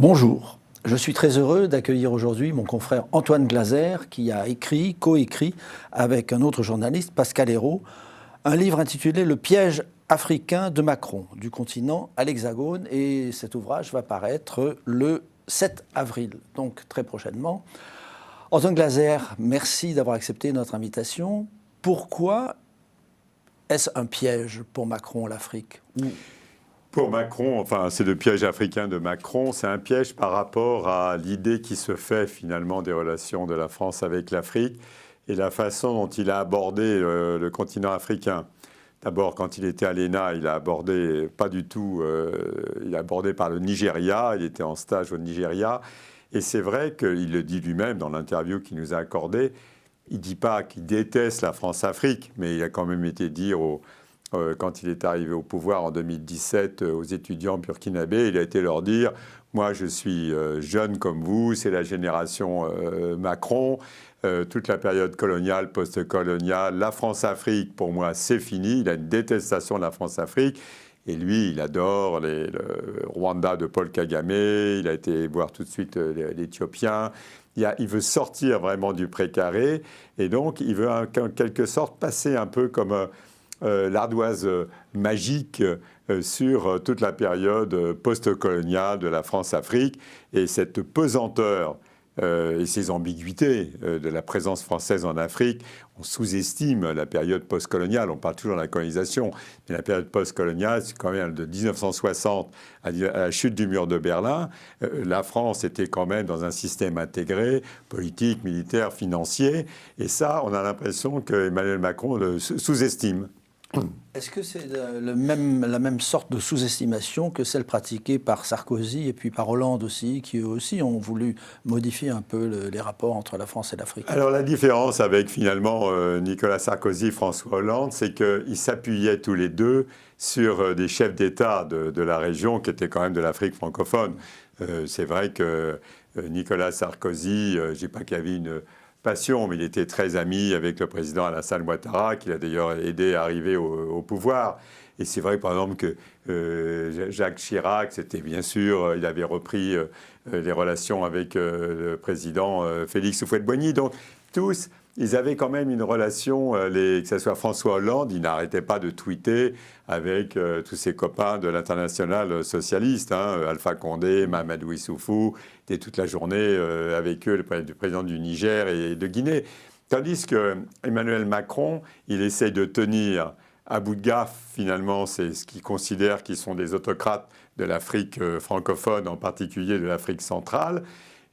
Bonjour, je suis très heureux d'accueillir aujourd'hui mon confrère Antoine Glaser qui a coécrit avec un autre journaliste, Pascal Hérault, un livre intitulé Le piège africain de Macron, du continent à l'Hexagone, et cet ouvrage va paraître le 7 avril, donc très prochainement. Antoine Glaser, merci d'avoir accepté notre invitation. Pourquoi est-ce un piège pour Macron, l'Afrique ? Pour Macron, c'est le piège africain de Macron, c'est un piège par rapport à l'idée qui se fait finalement des relations de la France avec l'Afrique et la façon dont il a abordé le continent africain. D'abord, quand il était à l'ENA, il a abordé pas du tout, il a abordé par le Nigeria, il était en stage au Nigeria. Et c'est vrai qu'il le dit lui-même dans l'interview qu'il nous a accordée, il ne dit pas qu'il déteste la France-Afrique, mais il a quand même été dire quand il est arrivé au pouvoir en 2017 aux étudiants burkinabés, il a été leur dire « Moi, je suis jeune comme vous, c'est la génération Macron, toute la période coloniale, post-coloniale, la France-Afrique, pour moi, c'est fini. » Il a une détestation de la France-Afrique. Et lui, il adore le Rwanda de Paul Kagame, il a été voir tout de suite l'Éthiopien. Il veut sortir vraiment du précaré et donc il veut en quelque sorte passer un peu comme l'ardoise magique sur toute la période post-coloniale de la France-Afrique et cette pesanteur et ces ambiguïtés de la présence française en Afrique. On sous-estime la période post-coloniale, on parle toujours de la colonisation, mais la période post-coloniale, c'est quand même de 1960 à la chute du mur de Berlin. La France était quand même dans un système intégré, politique, militaire, financier, et ça, on a l'impression qu'Emmanuel Macron le sous-estime. Est-ce que c'est la même sorte de sous-estimation que celle pratiquée par Sarkozy et puis par Hollande aussi, qui eux aussi ont voulu modifier un peu les rapports entre la France et l'Afrique? Alors la différence avec finalement Nicolas Sarkozy et François Hollande, c'est qu'ils s'appuyaient tous les deux sur des chefs d'État de la région qui étaient quand même de l'Afrique francophone. C'est vrai que Nicolas Sarkozy, je ne dis pas qu'il y avait une passion, mais il était très ami avec le président Alassane Ouattara, qui l'a d'ailleurs aidé à arriver au pouvoir. Et c'est vrai, par exemple, que Jacques Chirac, c'était bien sûr, il avait repris les relations avec le président Félix Houphouët-Boigny. Donc, tous, ils avaient quand même une relation, que ce soit François Hollande, il n'arrêtait pas de tweeter avec tous ses copains de l'international socialiste, Alpha Condé, Mahamadou Issoufou, était toute la journée avec eux, le président du Niger et de Guinée. Tandis que Emmanuel Macron, il essaye de tenir à bout de gaffe, finalement, c'est ce qu'ils considèrent qu'ils sont des autocrates de l'Afrique francophone, en particulier de l'Afrique centrale.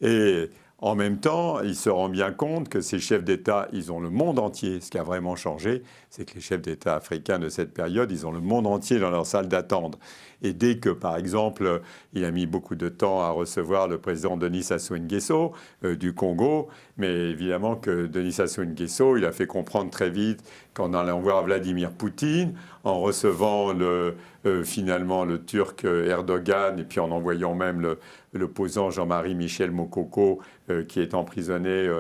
Et en même temps, il se rend bien compte que ces chefs d'État, ils ont le monde entier. Ce qui a vraiment changé, c'est que les chefs d'État africains de cette période, ils ont le monde entier dans leur salle d'attente. Et dès que, par exemple, il a mis beaucoup de temps à recevoir le président Denis Sassou Nguesso du Congo, mais évidemment que Denis Sassou Nguesso, il a fait comprendre très vite qu'en allant voir Vladimir Poutine, en recevant finalement le Turc Erdogan, et puis en envoyant même l'opposant Jean-Marie Michel Mokoko, qui est emprisonné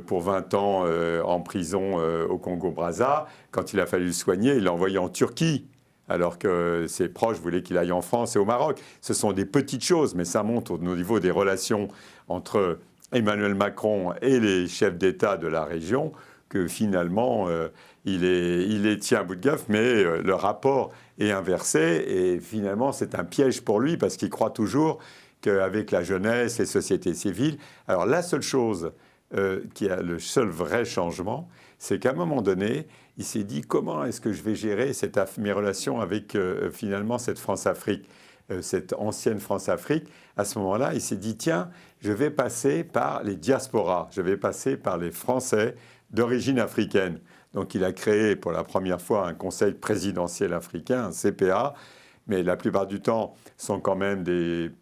pour 20 ans en prison au Congo-Brazza, quand il a fallu le soigner, il l'a envoyé en Turquie, alors que ses proches voulaient qu'il aille en France et au Maroc. Ce sont des petites choses, mais ça montre au niveau des relations entre Emmanuel Macron et les chefs d'État de la région que finalement, il les tient à bout de gaffe, mais le rapport est inversé. Et finalement, c'est un piège pour lui, parce qu'il croit toujours qu'avec la jeunesse, les sociétés civiles... Alors la seule chose qui a le seul vrai changement, c'est qu'à un moment donné, il s'est dit comment est-ce que je vais gérer mes relations avec finalement cette France-Afrique, cette ancienne France-Afrique. À ce moment-là, il s'est dit tiens, je vais passer par les diasporas, je vais passer par les Français d'origine africaine. Donc il a créé pour la première fois un conseil présidentiel africain, un CPA, mais la plupart du temps sont quand même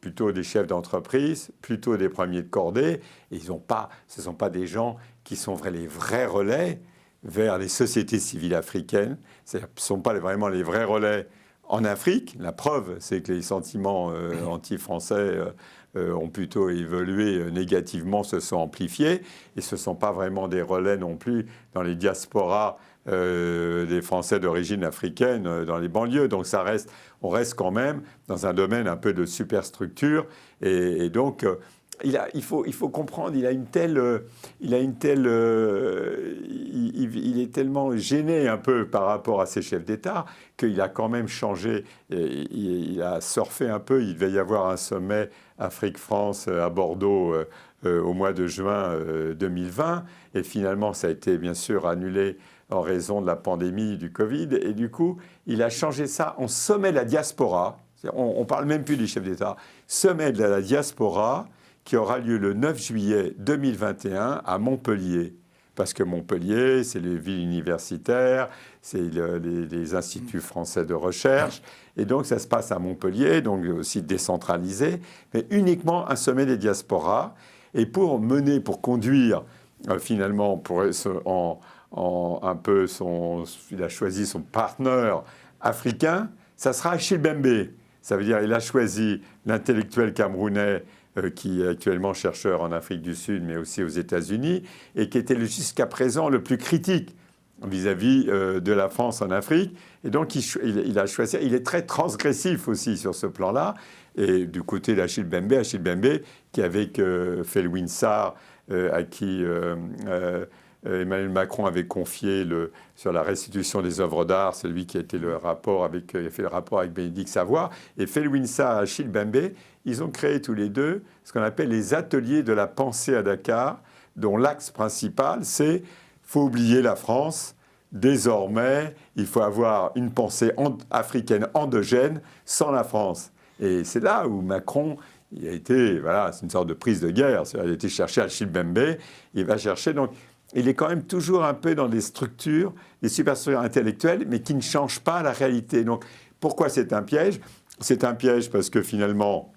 plutôt des chefs d'entreprise, plutôt des premiers de cordée, et ce ne sont pas des gens qui sont les vrais relais vers les sociétés civiles africaines. Ce ne sont pas vraiment les vrais relais en Afrique. La preuve, c'est que les sentiments anti-français ont plutôt évolué négativement, se sont amplifiés, et ce ne sont pas vraiment des relais non plus dans les diasporas des Français d'origine africaine dans les banlieues. Donc on reste quand même dans un domaine un peu de superstructure, et donc il faut comprendre, il est tellement gêné un peu par rapport à ses chefs d'État qu'il a quand même changé. Il a surfé un peu. Il devait y avoir un sommet Afrique-France à Bordeaux au mois de juin 2020. Et finalement, ça a été bien sûr annulé en raison de la pandémie du Covid. Et du coup, il a changé ça en sommet de la diaspora. On ne parle même plus des chefs d'État. Sommet de la diaspora, qui aura lieu le 9 juillet 2021 à Montpellier. Parce que Montpellier, c'est les villes universitaires, c'est les instituts français de recherche. Et donc, ça se passe à Montpellier, donc aussi décentralisé, mais uniquement un sommet des diasporas. Et pour conduire, finalement, il a choisi son partenaire africain, ça sera Achille Mbembe. Ça veut dire qu'il a choisi l'intellectuel camerounais qui est actuellement chercheur en Afrique du Sud, mais aussi aux États-Unis, et qui était jusqu'à présent le plus critique vis-à-vis de la France en Afrique. Et donc, il a choisi. Il est très transgressif aussi sur ce plan-là. Et du côté d'Achille Mbembe, qui avec Felwine Sarr, à qui Emmanuel Macron avait confié sur la restitution des œuvres d'art, c'est lui qui a fait le rapport avec Bénédicte Savoy, et Felwine Sarr et Achille Mbembe, ils ont créé tous les deux ce qu'on appelle les ateliers de la pensée à Dakar, dont l'axe principal, c'est faut oublier la France. Désormais, il faut avoir une pensée africaine endogène sans la France. Et c'est là où Macron, il a été, c'est une sorte de prise de guerre. Il a été chercher Achille Mbembe, il va chercher. Donc, il est quand même toujours un peu dans des structures, des superstructures intellectuelles, mais qui ne changent pas la réalité. Donc, pourquoi c'est un piège ? C'est un piège parce que finalement,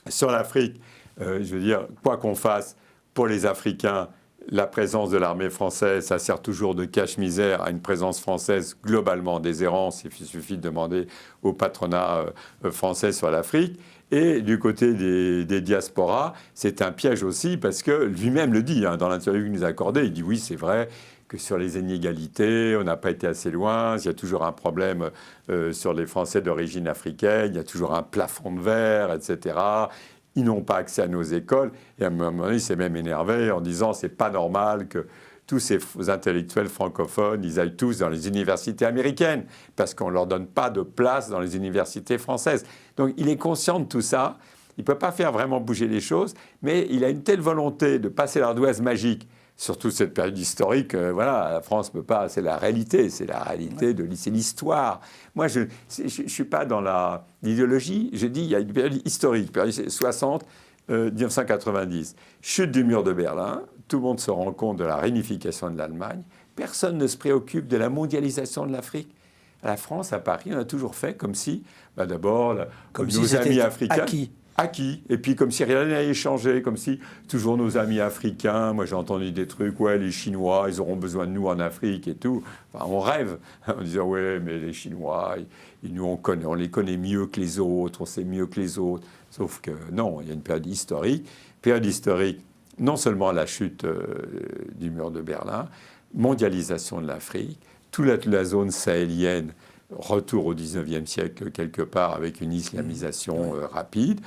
sur l'Afrique, je veux dire, quoi qu'on fasse pour les Africains, la présence de l'armée française, ça sert toujours de cache-misère à une présence française globalement déshérente. Il suffit de demander au patronat français sur l'Afrique. Et du côté des diasporas, c'est un piège aussi parce que lui-même le dit dans l'interview qu'il nous a accordée. Il dit oui, c'est vrai que sur les inégalités, on n'a pas été assez loin. Il y a toujours un problème sur les Français d'origine africaine. Il y a toujours un plafond de verre, etc. Ils n'ont pas accès à nos écoles. Et à un moment donné, il s'est même énervé en disant c'est pas normal que tous ces intellectuels francophones, ils aillent tous dans les universités américaines parce qu'on ne leur donne pas de place dans les universités françaises. Donc il est conscient de tout ça. Il ne peut pas faire vraiment bouger les choses, mais il a une telle volonté de passer l'ardoise magique sur toute cette période historique. La France ne peut pas, c'est la réalité c'est l'histoire. Moi, je ne suis pas dans l'idéologie, je dis il y a une période historique, période 60, 1990, chute du mur de Berlin, tout le monde se rend compte de la réunification de l'Allemagne, personne ne se préoccupe de la mondialisation de l'Afrique. À la France, à Paris, on a toujours fait comme si, d'abord, comme nos si amis africains... acquis. Et puis comme si rien n'allait changer, comme si toujours nos amis africains, moi j'ai entendu des trucs, ouais, les Chinois, ils auront besoin de nous en Afrique et tout. Enfin, on rêve en disant, ouais, mais les Chinois, on les connaît mieux que les autres, on sait mieux que les autres. Sauf que non, il y a une période historique. Non seulement la chute du mur de Berlin, mondialisation de l'Afrique, toute la zone sahélienne, retour au 19e siècle quelque part avec une islamisation rapide,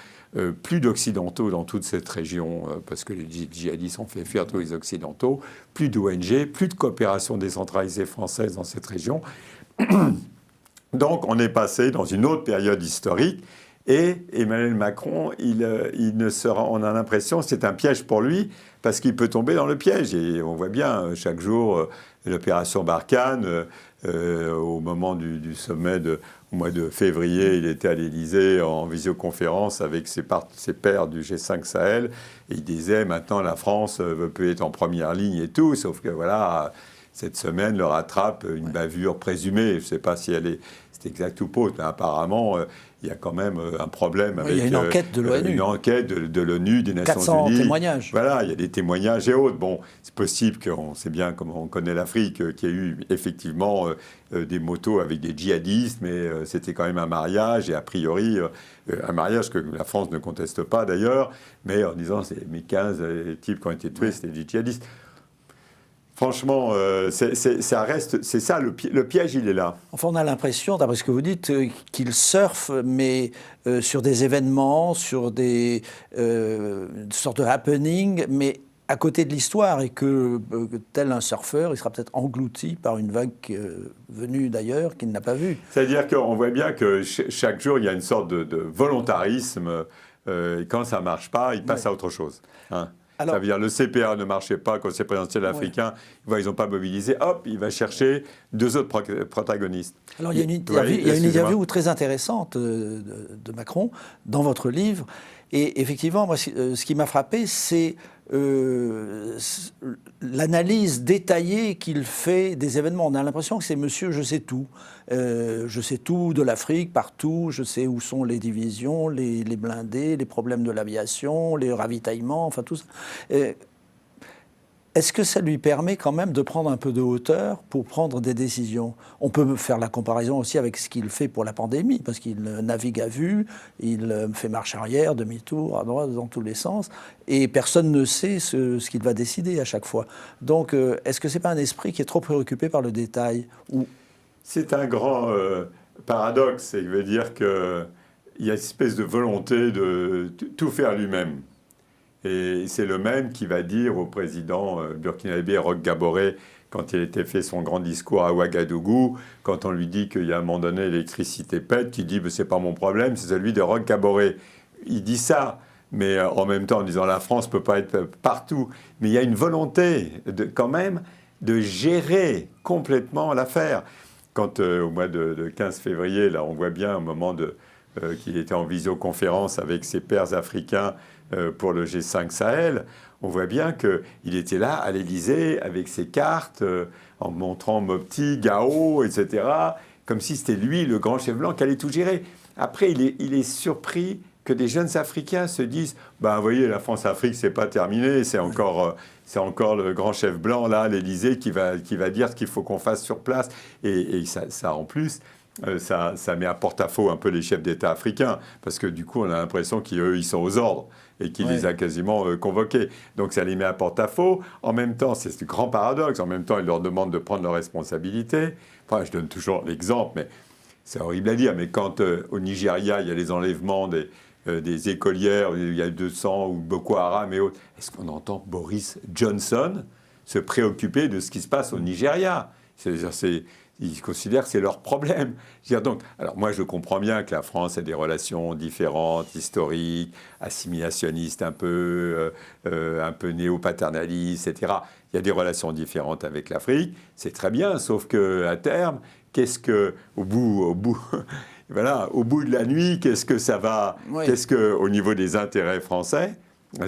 plus d'occidentaux dans toute cette région parce que les djihadistes ont fait fuir tous les occidentaux, plus d'ONG, plus de coopération décentralisée française dans cette région. Donc on est passé dans une autre période historique. Et Emmanuel Macron, on a l'impression que c'est un piège pour lui parce qu'il peut tomber dans le piège. Et on voit bien chaque jour l'opération Barkhane. Au moment du sommet au mois de février, il était à l'Élysée en visioconférence avec ses pairs du G5 Sahel. Et il disait maintenant la France peut être en première ligne et tout. Sauf que cette semaine le rattrape une bavure présumée. Je ne sais pas si c'est exact ou pas, mais apparemment, il y a quand même un problème avec... il y a une enquête de l'ONU. Une enquête de l'ONU, des Nations 400 Unies. témoignages. Voilà, il y a des témoignages et autres. Bon, c'est possible qu'on sait bien, comme on connaît l'Afrique, qu'il y a eu effectivement des motos avec des djihadistes, mais c'était quand même un mariage, et a priori, un mariage que la France ne conteste pas d'ailleurs, mais en disant, c'est mes 15 types qui ont été tués, c'était des djihadistes. Franchement, ça reste, c'est ça, le piège, il est là. Enfin, on a l'impression, d'après ce que vous dites, qu'il surfe, mais sur des événements, sur des sortes de happenings, mais à côté de l'histoire, et que, tel un surfeur, il sera peut-être englouti par une vague venue d'ailleurs qu'il n'a pas vue. C'est-à-dire qu'on voit bien que chaque jour, il y a une sorte de volontarisme, et quand ça ne marche pas, il passe à autre chose. Hein. Alors, ça veut dire le CPA ne marchait pas, conseil présidentiel africain, ils n'ont pas mobilisé, hop, il va chercher 2 autres protagonistes. Alors il y a une interview très intéressante de Macron dans votre livre, et effectivement, moi, ce qui m'a frappé, c'est l'analyse détaillée qu'il fait des événements. On a l'impression que c'est monsieur je sais tout. Je sais tout de l'Afrique, partout, je sais où sont les divisions, les blindés, les problèmes de l'aviation, les ravitaillements, enfin tout ça. Est-ce que ça lui permet quand même de prendre un peu de hauteur pour prendre des décisions? On peut faire la comparaison aussi avec ce qu'il fait pour la pandémie, parce qu'il navigue à vue, il fait marche arrière, demi-tour, à droite, dans tous les sens, et personne ne sait ce qu'il va décider à chaque fois. Donc, est-ce que ce n'est pas un esprit qui est trop préoccupé par le détail ou... C'est un grand paradoxe, ça veut dire qu'il y a une espèce de volonté de tout faire lui-même. Et c'est le même qui va dire au président burkinabé Roch Kaboré, quand il était fait son grand discours à Ouagadougou, quand on lui dit qu'il y a un moment donné l'électricité pète, qui dit c'est pas mon problème, c'est celui de Roch Kaboré. Il dit ça, mais en même temps en disant la France ne peut pas être partout. Mais il y a une volonté quand même de gérer complètement l'affaire. Quand au mois de 15 février, là, on voit bien au moment qu'il était en visioconférence avec ses pairs africains pour le G5 Sahel, on voit bien qu'il était là à l'Élysée avec ses cartes, en montrant Mopti, Gao, etc., comme si c'était lui, le grand chef blanc, qui allait tout gérer. Après, il est surpris que des jeunes Africains se disent « vous voyez, la France-Afrique, c'est pas terminé, c'est encore le grand chef blanc, là, à l'Élysée, qui va dire ce qu'il faut qu'on fasse sur place. » Et ça, en plus... Ça met à porte-à-faux un peu les chefs d'État africains, parce que du coup, on a l'impression qu'eux, ils sont aux ordres et qu'il les a quasiment convoqués. Donc ça les met à porte-à-faux. En même temps, c'est ce grand paradoxe, en même temps, ils leur demandent de prendre leurs responsabilités. Enfin, je donne toujours l'exemple, mais c'est horrible à dire, mais quand au Nigeria, il y a les enlèvements des écolières, il y a 200 ou Boko Haram et autres, est-ce qu'on entend Boris Johnson se préoccuper de ce qui se passe au Nigeria? Ils considèrent que c'est leur problème. Donc, alors moi, je comprends bien que la France a des relations différentes, historiques, assimilationnistes, un peu néo-paternalistes, etc. Il y a des relations différentes avec l'Afrique. C'est très bien, sauf qu'à terme, au bout de la nuit, qu'est-ce que ça va... Oui. Qu'est-ce qu'au niveau des intérêts français...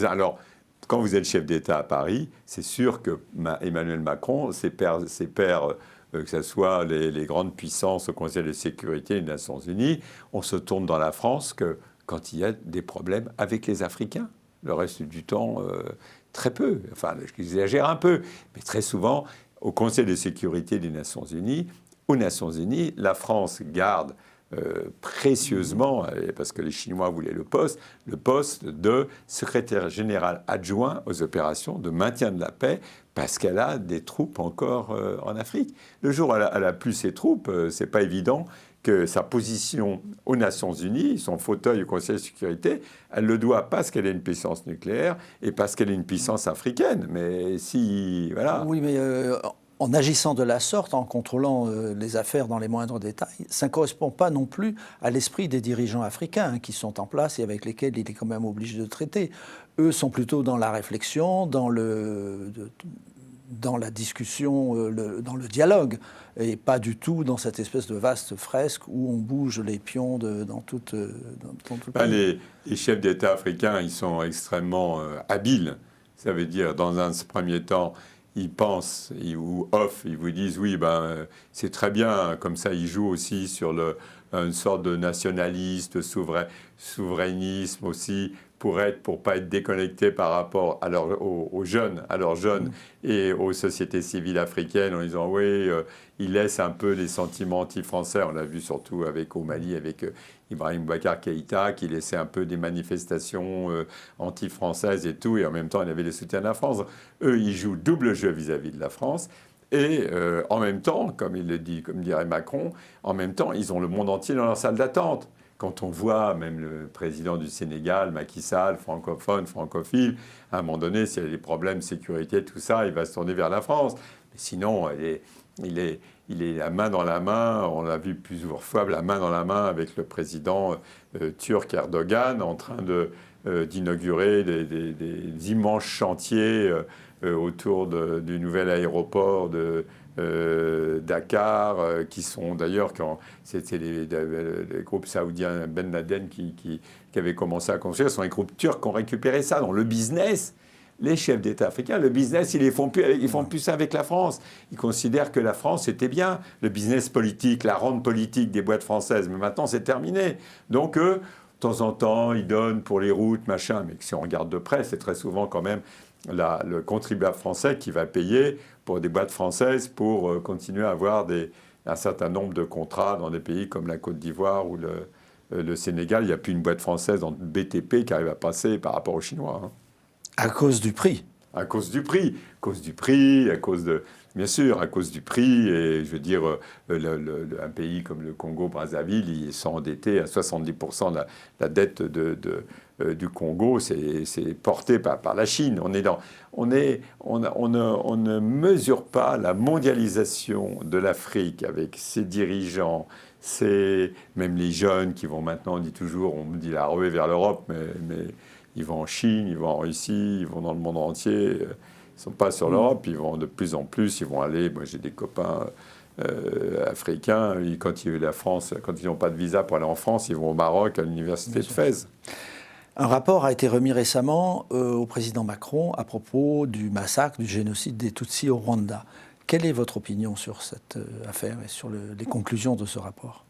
Alors, quand vous êtes chef d'État à Paris, c'est sûr que Emmanuel Macron, ses pairs que ce soit les grandes puissances au Conseil de sécurité des Nations Unies, on se tourne dans la France que quand il y a des problèmes avec les Africains. Le reste du temps, très peu. Enfin, j'exagère un peu. Mais très souvent, au Conseil de sécurité des Nations Unies, aux Nations Unies, la France garde précieusement, parce que les Chinois voulaient le poste de secrétaire général adjoint aux opérations de maintien de la paix, parce qu'elle a des troupes encore en Afrique. Le jour où elle a plus ses troupes, c'est pas évident que sa position aux Nations Unies, son fauteuil au Conseil de sécurité, elle le doit parce qu'elle est une puissance nucléaire et parce qu'elle est une puissance africaine. Mais si... Voilà. Oui, mais... En agissant de la sorte, en contrôlant les affaires dans les moindres détails, ça ne correspond pas non plus à l'esprit des dirigeants africains qui sont en place et avec lesquels il est quand même obligé de traiter. Eux sont plutôt dans la réflexion, dans la discussion, dans le dialogue, et pas du tout dans cette espèce de vaste fresque où on bouge les pions dans tout le pays. Les chefs d'État africains, ils sont extrêmement habiles. Ça veut dire, dans un premier temps, ils pensent, ou ils vous disent oui, c'est très bien, comme ça ils jouent aussi sur une sorte de nationaliste, de souverainisme aussi, pour pas être déconnectés par rapport aux jeunes, et aux sociétés civiles africaines en disant oui, ils laissent un peu les sentiments anti-français. On l'a vu surtout au Mali avec Ibrahim Boubacar Keïta qui laissait un peu des manifestations anti-françaises et tout, et en même temps il avait les soutiens de la France. Eux, ils jouent double jeu vis-à-vis de la France. Et en même temps, comme dirait Macron, en même temps, ils ont le monde entier dans leur salle d'attente. Quand on voit même le président du Sénégal, Macky Sall, francophile, à un moment donné, s'il y a des problèmes de sécurité, tout ça, il va se tourner vers la France. Mais sinon, il est la main dans la main, on l'a vu plusieurs fois, la main dans la main avec le président turc Erdogan, en train d'inaugurer des immenses chantiers autour du nouvel aéroport de Dakar, qui sont d'ailleurs, c'était les groupes saoudiens, Ben Laden qui avaient commencé à construire, ce sont les groupes turcs qui ont récupéré ça. Dans le business, les chefs d'État africains, le business, ils font plus ça avec la France. Ils considèrent que la France, c'était bien. Le business politique, la rente politique des boîtes françaises, mais maintenant, c'est terminé. Donc, de temps en temps, ils donnent pour les routes, machin, mais si on regarde de près, c'est très souvent quand même le contribuable français qui va payer pour des boîtes françaises pour continuer à avoir un certain nombre de contrats dans des pays comme la Côte d'Ivoire ou le Sénégal. Il n'y a plus une boîte française dans le BTP qui arrive à passer par rapport aux Chinois. Hein. À cause du prix. À cause du prix. Bien sûr, à cause du prix. Et je veux dire, un pays comme le Congo-Brazzaville, ils sont endettés à 70% de la dette du Congo, c'est porté par la Chine. On ne mesure pas la mondialisation de l'Afrique avec ses dirigeants, même les jeunes qui vont maintenant, on me dit la ruée vers l'Europe, mais ils vont en Chine, ils vont en Russie, ils vont dans le monde entier. Ils ne sont pas sur l'Europe, ils vont de plus en plus, ils vont aller. Moi, j'ai des copains africains, quand ils n'ont pas de visa pour aller en France, ils vont au Maroc, à l'université de Fès. Un rapport a été remis récemment au président Macron à propos du massacre, du génocide des Tutsis au Rwanda. Quelle est votre opinion sur cette affaire et sur les conclusions de ce rapport ?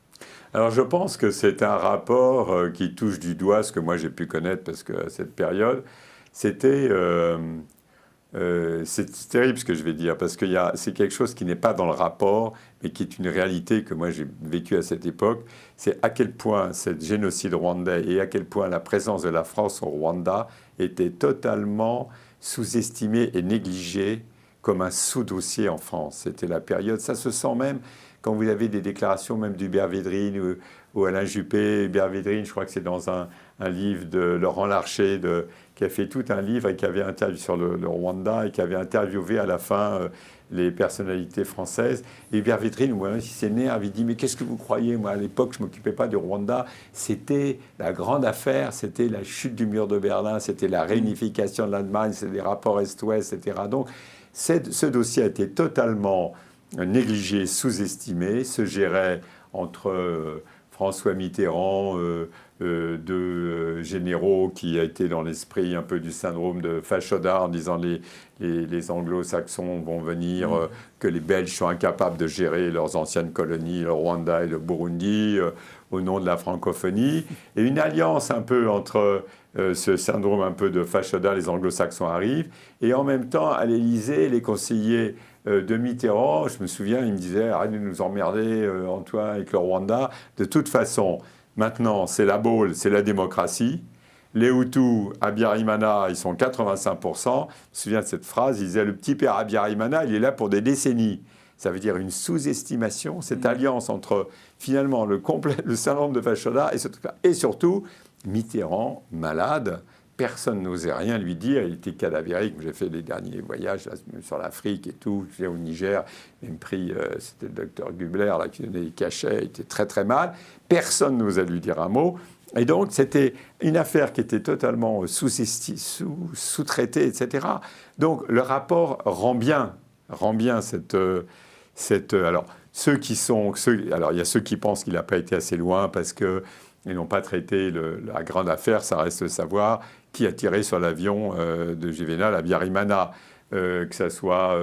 Alors je pense que c'est un rapport qui touche du doigt ce que moi j'ai pu connaître, parce qu'à cette période, c'est terrible ce que je vais dire, parce que c'est quelque chose qui n'est pas dans le rapport, mais qui est une réalité que moi j'ai vécue à cette époque. C'est à quel point ce génocide rwandais et à quel point la présence de la France au Rwanda était totalement sous-estimée et négligée comme un sous-dossier en France. C'était la période, ça se sent même quand vous avez des déclarations même d'Hubert Védrine ou Alain Juppé. Hubert Védrine, je crois que c'est dans un livre de Laurent Larcher qui a fait tout un livre et qui avait interviewé sur le Rwanda et qui avait interviewé à la fin les personnalités françaises. Et Hubert Védrine, moi, il s'énerve, il dit « Mais qu'est-ce que vous croyez ? Moi, à l'époque, je ne m'occupais pas du Rwanda. C'était la grande affaire, c'était la chute du mur de Berlin, c'était la réunification de l'Allemagne, c'était les rapports Est-Ouest, etc. » Donc, ce dossier a été totalement négligé, sous-estimé, se gérait entre François Mitterrand, deux généraux qui a été dans l'esprit un peu du syndrome de Fachoda en disant les anglo-saxons vont venir, que les Belges sont incapables de gérer leurs anciennes colonies, le Rwanda et le Burundi, au nom de la francophonie, et une alliance un peu entre ce syndrome un peu de Fachoda, les anglo-saxons arrivent, et en même temps à l'Élysée, les conseillers de Mitterrand, je me souviens, il me disait « Arrête de nous emmerder, Antoine, avec le Rwanda. De toute façon, maintenant, c'est la Baule, c'est la démocratie. Les Hutus, à Biarimana, ils sont 85%. Je me souviens de cette phrase, il disait « Le petit père à Biarimana, il est là pour des décennies. » Ça veut dire une sous-estimation, cette alliance entre, finalement, le syndrome de Fachoda et surtout, Mitterrand, malade. Personne n'osait rien lui dire, il était cadavérique. J'ai fait les derniers voyages là, sur l'Afrique et tout, j'étais au Niger, même pris, c'était le docteur Gubler là, qui donnait des cachets, il était très très mal. Personne n'osait lui dire un mot. Et donc c'était une affaire qui était totalement sous-traitée, etc. Donc le rapport rend bien cette alors il y a ceux qui pensent qu'il n'a pas été assez loin parce que ils n'ont pas traité la grande affaire, ça reste de savoir qui a tiré sur l'avion de Juvénal à Biarimana. que ce soit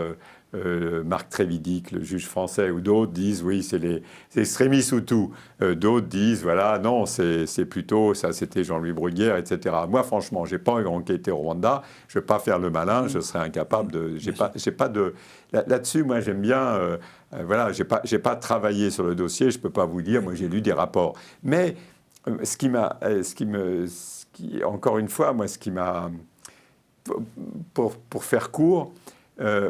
Marc Trévidic, le juge français, ou d'autres disent oui, c'est les extrémistes ou tout. D'autres disent voilà, non, c'est plutôt ça, c'était Jean-Louis Bruguière, etc. Moi, franchement, j'ai pas enquêté au Rwanda, je vais pas faire le malin, je serais incapable de. J'ai pas de. Là-dessus, moi, j'aime bien. Voilà, j'ai pas travaillé sur le dossier, je peux pas vous dire. Moi, j'ai lu des rapports, mais encore une fois, moi, ce qui m'a pour faire court.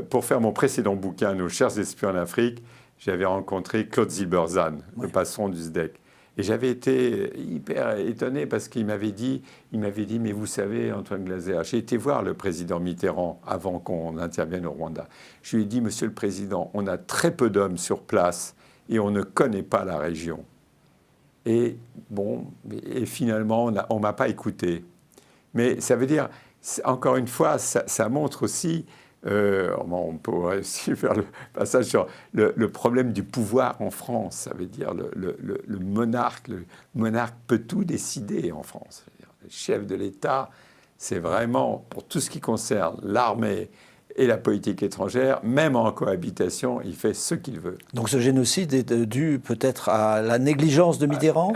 Pour faire mon précédent bouquin, Nos chers espions en Afrique, j'avais rencontré Claude Zilberzahn, le patron du SDEC. Et j'avais été hyper étonné parce qu'il m'avait dit, mais vous savez, Antoine Glaser, j'ai été voir le président Mitterrand avant qu'on intervienne au Rwanda. Je lui ai dit, Monsieur le Président, on a très peu d'hommes sur place et on ne connaît pas la région. Et bon, et finalement, on ne m'a pas écouté. Mais ça veut dire, encore une fois, ça montre aussi... on pourrait aussi faire le passage sur le problème du pouvoir en France. Ça veut dire le monarque peut tout décider en France. Le chef de l'État, c'est vraiment, pour tout ce qui concerne l'armée et la politique étrangère, même en cohabitation, il fait ce qu'il veut. Donc ce génocide est dû peut-être à la négligence de Mitterrand ?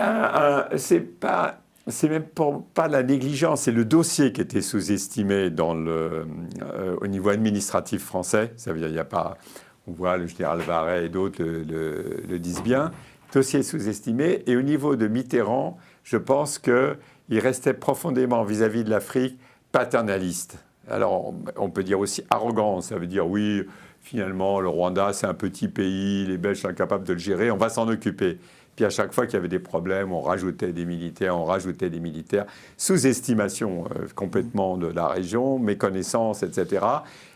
C'est même pas la négligence, c'est le dossier qui était sous-estimé au niveau administratif français. Ça veut dire, il y a pas, on voit le général Varret et d'autres le disent bien. Dossier sous-estimé. Et au niveau de Mitterrand, je pense qu'il restait profondément vis-à-vis de l'Afrique paternaliste. Alors, on peut dire aussi arrogant. Ça veut dire, oui, finalement, le Rwanda, c'est un petit pays, les Belges sont incapables de le gérer, on va s'en occuper. Puis à chaque fois qu'il y avait des problèmes, on rajoutait des militaires. Sous-estimation complètement de la région, méconnaissance, etc.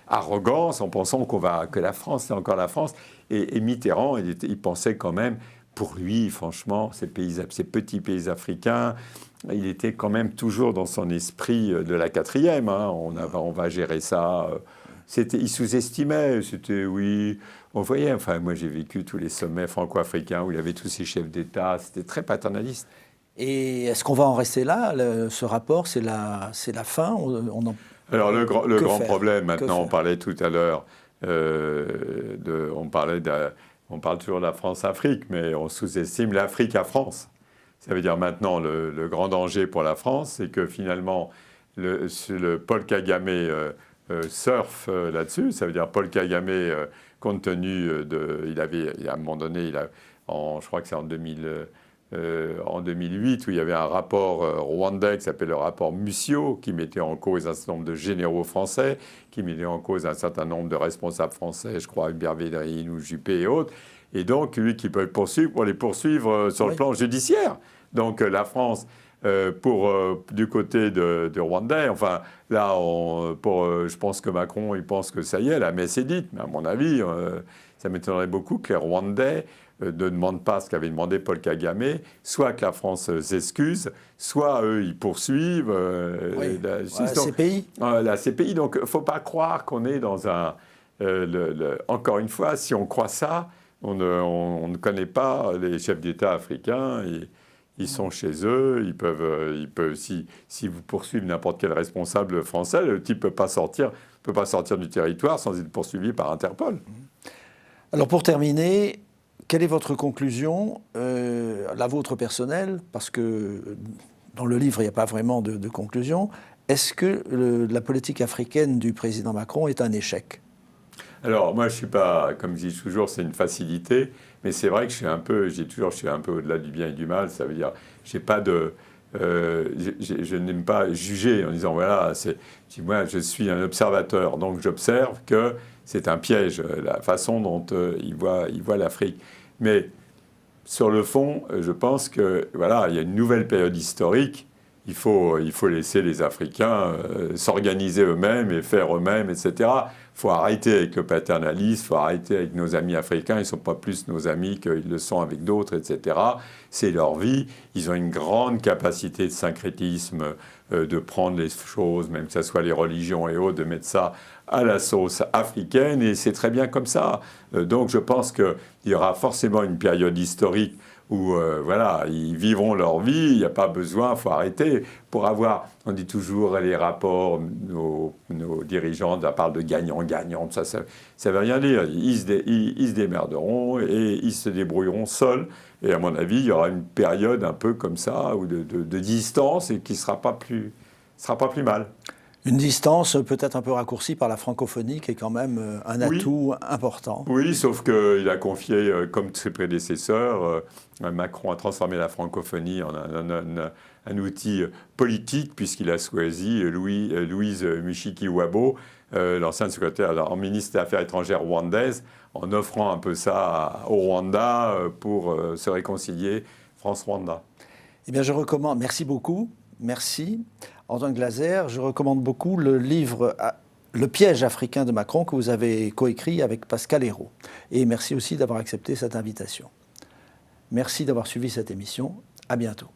Arrogance en pensant que la France, c'est encore la France. Et Mitterrand, il pensait quand même, pour lui, franchement, ces petits pays africains, il était quand même toujours dans son esprit de la quatrième. Hein. On va gérer ça. Il sous-estimait. C'était, oui... On voyait, enfin, moi j'ai vécu tous les sommets franco-africains où il y avait tous ces chefs d'État, c'était très paternaliste. Et est-ce qu'on va en rester là ? Ce rapport, c'est la fin ? Alors le grand problème, maintenant, on parlait tout à l'heure, on parle toujours de la France-Afrique, mais on sous-estime l'Afrique à France. Ça veut dire maintenant, le grand danger pour la France, c'est que finalement, le Paul Kagame surfe là-dessus. Ça veut dire Paul Kagame... compte tenu à un moment donné, je crois que c'est en 2008, où il y avait un rapport rwandais qui s'appelle le rapport Mussio, qui mettait en cause un certain nombre de généraux français, qui mettait en cause un certain nombre de responsables français, je crois, Hubert Védrine ou Juppé et autres. Et donc, lui qui peut le poursuivre, pour les poursuivre sur le plan judiciaire. Donc, la France... du côté de Rwandais, enfin là, je pense que Macron, il pense que ça y est, la messe est dite. Mais à mon avis, ça m'étonnerait beaucoup que les Rwandais ne demandent pas ce qu'avait demandé Paul Kagame, soit que la France s'excuse, soit eux, ils poursuivent. La CPI. La CPI. Donc, il ne faut pas croire qu'on est dans un... encore une fois, si on croit ça, on ne connaît pas les chefs d'État africains. Ils sont chez eux, ils peuvent si vous poursuivez n'importe quel responsable français, le type peut pas sortir du territoire sans être poursuivi par Interpol. Alors pour terminer, quelle est votre conclusion, la vôtre personnelle, parce que dans le livre il n'y a pas vraiment de conclusion. Est-ce que la politique africaine du président Macron est un échec ? Alors moi je suis pas, comme je dis toujours, c'est une facilité. Mais c'est vrai que je suis un peu au-delà du bien et du mal. Ça veut dire, je n'aime pas juger en disant voilà, moi je suis un observateur, donc j'observe que c'est un piège, la façon dont il voit l'Afrique. Mais sur le fond, je pense que voilà, il y a une nouvelle période historique. Il faut laisser les Africains s'organiser eux-mêmes et faire eux-mêmes, etc. Il faut arrêter avec le paternalisme, il faut arrêter avec nos amis africains. Ils ne sont pas plus nos amis qu'ils le sont avec d'autres, etc. C'est leur vie. Ils ont une grande capacité de syncrétisme, de prendre les choses, même que ce soit les religions et autres, de mettre ça à la sauce africaine. Et c'est très bien comme ça. Donc je pense qu'il y aura forcément une période historique où voilà, ils vivront leur vie, il n'y a pas besoin, il faut arrêter. Pour avoir, on dit toujours les rapports, nos dirigeants parlent de gagnant-gagnant, ça ne veut rien dire. Ils se démerderont et ils se débrouilleront seuls. Et à mon avis, il y aura une période un peu comme ça, ou de distance, et qui ne sera pas plus mal. Une distance peut-être un peu raccourcie par la francophonie, qui est quand même un atout important. Oui, sauf qu'il a confié, comme ses prédécesseurs, Macron a transformé la francophonie en un outil politique, puisqu'il a choisi Louise Mushikiwabo, l'ancienne secrétaire en ministre des Affaires étrangères rwandaise, en offrant un peu ça au Rwanda pour se réconcilier France-Rwanda. Eh bien, je recommande, merci beaucoup, merci. Antoine Glaser, je recommande beaucoup le livre Le piège africain de Macron que vous avez coécrit avec Pascal Hérault. Et merci aussi d'avoir accepté cette invitation. Merci d'avoir suivi cette émission. À bientôt.